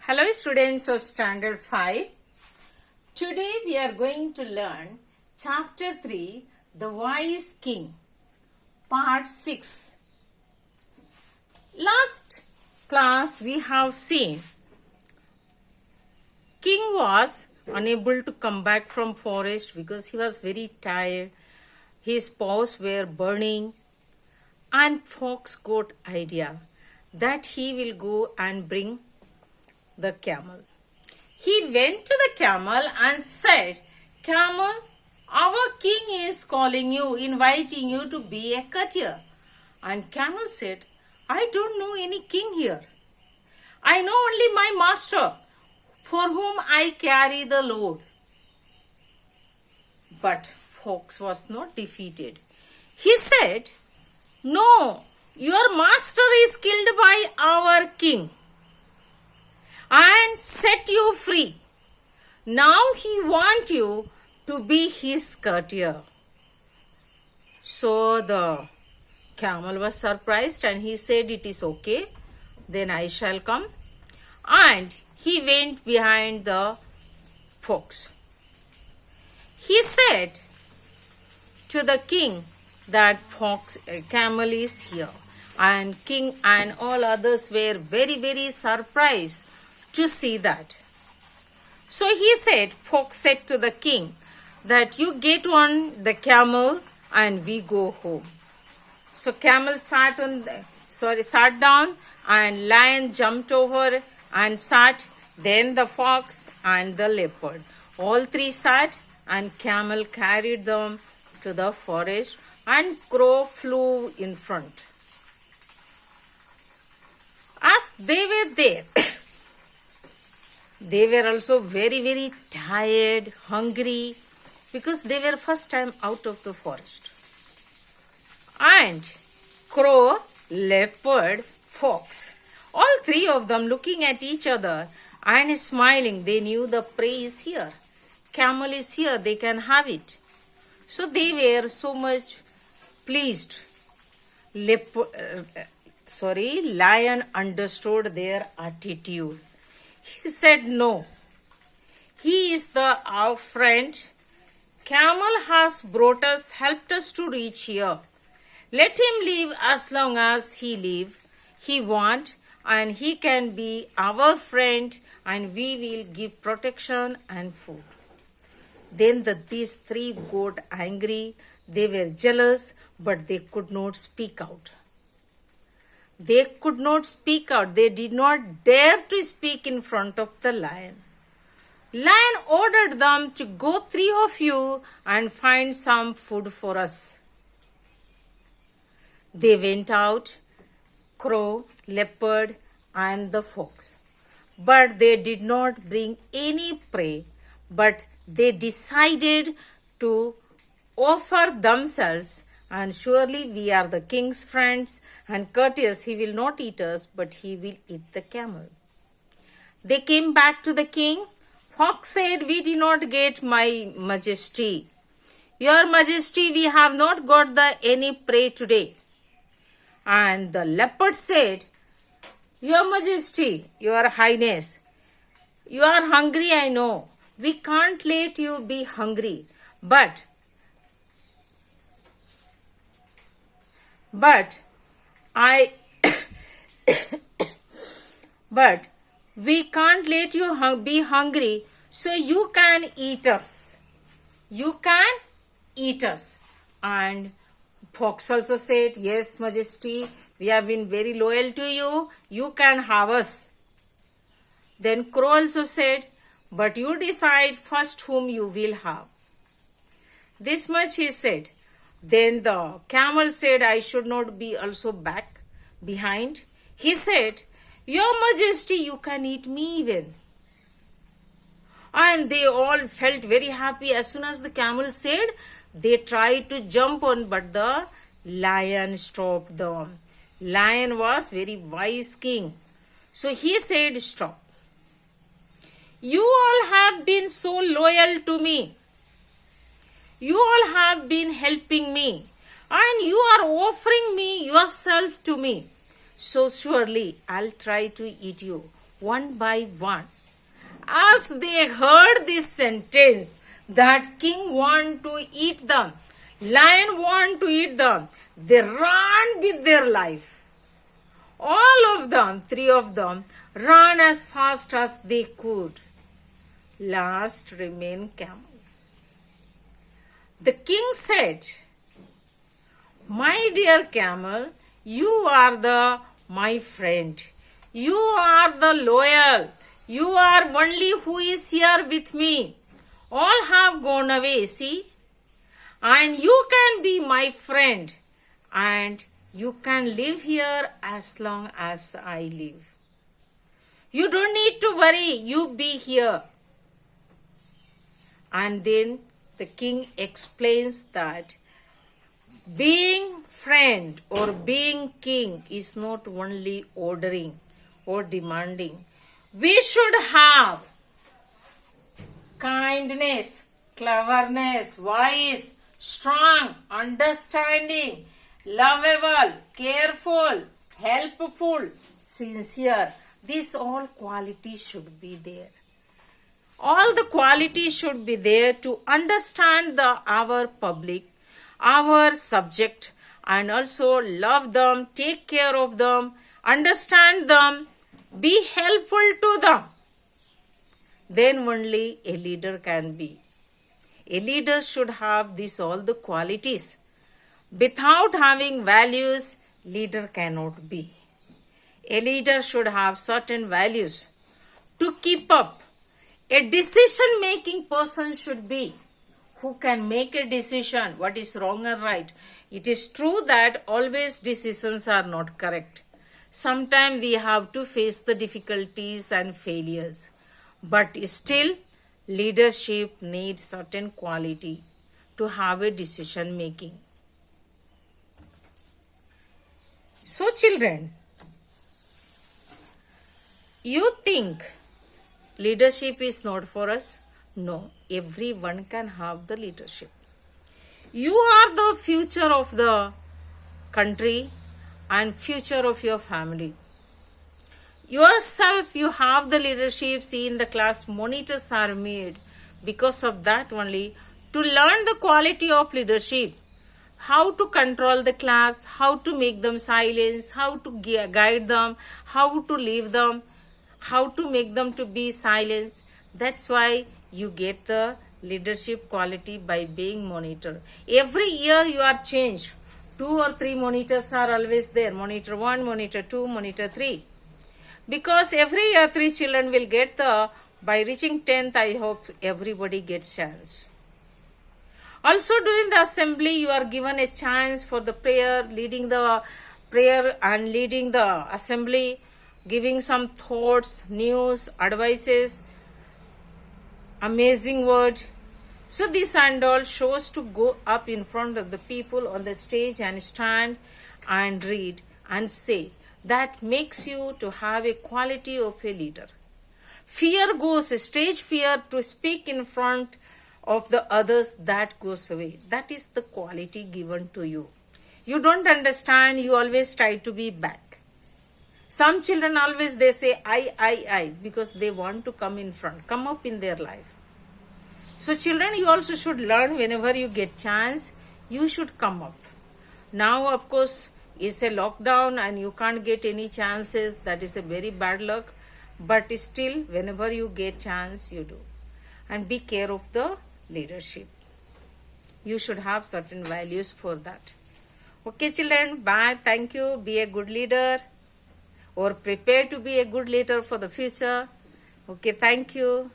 Hello students of Standard 5. Today we are going to learn Chapter 3, The Wise King, Part 6. Last class we have seen King was unable to come back from forest because he was very tired. His paws were burning and Fox got idea that he will go and bring the camel. He went to the camel and said, "Camel, our king is calling you, inviting you to be a courtier." And camel said, "I don't know any king here. I know only my master, for whom I carry the load." But Fox was not defeated. He said, "No, your master is killed by our king and set you free. Now he wants you to be his courtier." So the camel was surprised and he said, "It is okay, then I shall come." And he went behind the fox. He said to the king that camel is here. And king and all others were very, very surprised to see that. So Fox said to the king that you get on the camel and we go home. So camel sat down and lion jumped over and sat, then the fox and the leopard. All three sat and camel carried them to the forest and crow flew in front. As they were there, they were also very, very tired, hungry, because they were first time out of the forest. And crow, leopard, fox, all three of them looking at each other and smiling. They knew the prey is here. Camel is here, they can have it. So they were so much pleased. Lion understood their attitude. He said, "No, he is our friend. Camel has brought us, helped us to reach here. Let him live as long as he wants, and he can be our friend, and we will give protection and food." Then these three got angry. They were jealous, but they could not speak out. They could not speak out. They did not dare to speak in front of the lion. Lion ordered them to go, three of you, and find some food for us. They went out, crow, leopard, and the fox. But they did not bring any prey, but they decided to offer themselves. And surely we are the king's friends and courteous. He will not eat us, but he will eat the camel. They came back to the king. Fox said, "We did not get my majesty. Your majesty, we have not got any prey today." And the leopard said, "Your majesty, your highness, you are hungry, I know. We can't let you be hungry. But we can't let you be hungry, so you can eat us. You can eat us." And fox also said, "Yes, majesty, we have been very loyal to you. You can have us." Then crow also said, "But you decide first whom you will have." This much he said. Then the camel said, "I should not be also back behind." He said, "Your majesty, you can eat me even." And they all felt very happy. As soon as the camel said, they tried to jump on, but the lion stopped them. Lion was very wise king. So he said, "Stop. You all have been so loyal to me. You all have been helping me, and you are offering me yourself to me. So surely I'll try to eat you. one by one. As they heard this sentence that king want to eat them, lion want to eat them, they ran with their life. All of them, 3 of them, ran as fast as they could. Last remained camel. The king said, "My dear camel, you are my friend. You are the loyal. You are only who is here with me. All have gone away, see? And you can be my friend. And you can live here as long as I live. You don't need to worry. You be here." And then the king explains that being friend or being king is not only ordering or demanding. We should have kindness, cleverness, wise, strong, understanding, lovable, careful, helpful, sincere. These all qualities should be there. All the qualities should be there to understand our public, our subject, and also love them, take care of them, understand them, be helpful to them. Then only a leader can be. A leader should have all the qualities. Without having values, leader cannot be. A leader should have certain values to keep up. A decision-making person should be who can make a decision what is wrong or right. It is true that always decisions are not correct. Sometimes we have to face the difficulties and failures. But still, leadership needs certain quality to have a decision-making. So children, you think leadership is not for us? No, everyone can have the leadership. You are the future of the country and future of your family. Yourself, you have the leadership. See, in the class, monitors are made because of that only, to learn the quality of leadership. How to control the class, how to make them silent, how to guide them, how to leave them, how to make them to be silent. That's why you get the leadership quality by being monitor. Every year you are changed. 2 or 3 monitors are always there. Monitor 1, monitor 2, monitor 3. Because every year 3 children will get by reaching 10th, I hope everybody gets chance. Also during the assembly, you are given a chance for the prayer, leading the prayer and leading the assembly, giving some thoughts, news, advices, amazing word. So this and all shows to go up in front of the people on the stage and stand and read and say. That makes you to have a quality of a leader. Fear goes, stage fear to speak in front of the others, that goes away. That is the quality given to you. You don't understand, you always try to be back. Some children always they say I because they want to come in front, come up in their life. So children, you also should learn whenever you get chance, you should come up. Now of course it's a lockdown and you can't get any chances. That is a very bad luck. But still, whenever you get chance, you do. And be care of the leadership. You should have certain values for that. Okay children, bye. Thank you. Be a good leader or prepare to be a good leader for the future. Okay, thank you.